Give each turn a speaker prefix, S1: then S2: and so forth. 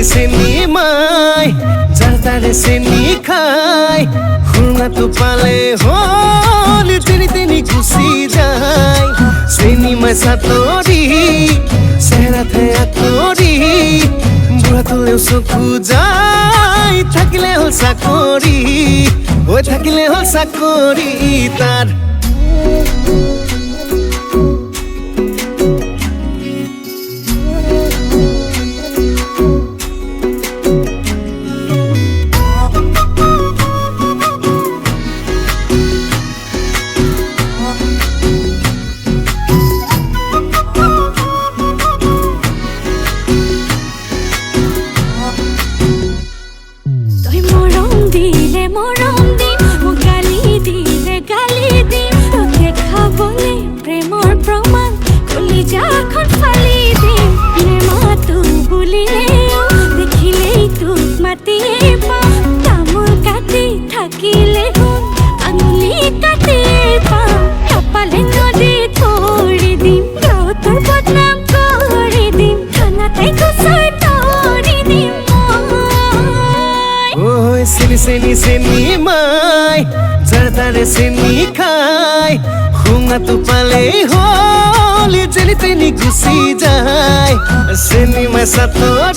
S1: চেনি মাই যাৰ তাৰে চেনি খাই খুনাটো পালে হল তিনি তিনি গুচি যায় চেনি মাই চাতৰি চেহেৰাতে আঁতৰি বুঢ়াটোলেও চকু যায় থাকিলে হল চাকৰি হৈ থাকিলে হল চাকৰি তাৰ
S2: মৰম দিম মোক গালি দিলে গালি দিম তোকে খাবলে প্ৰেমৰ প্ৰমাণ কলিজাখন ফালি দিম প্ৰেমটো বুলিলেও দেখিলেই তোক মাতিয়ে পাম তামোল কাটি থাকিলে শুন আঙুলি কাটি পাম কপালে নদী ধৰি দিম তোৰ বদনাম কৰি দিম থানাতে গোচাই তৰি দিম
S1: চেনি চেনি চেনি মাই যাৰ তাৰে চেনি খাই খুঙাটো পালেই হল যেনি তেনি গুচি যায় চেনি মাই চাতৰি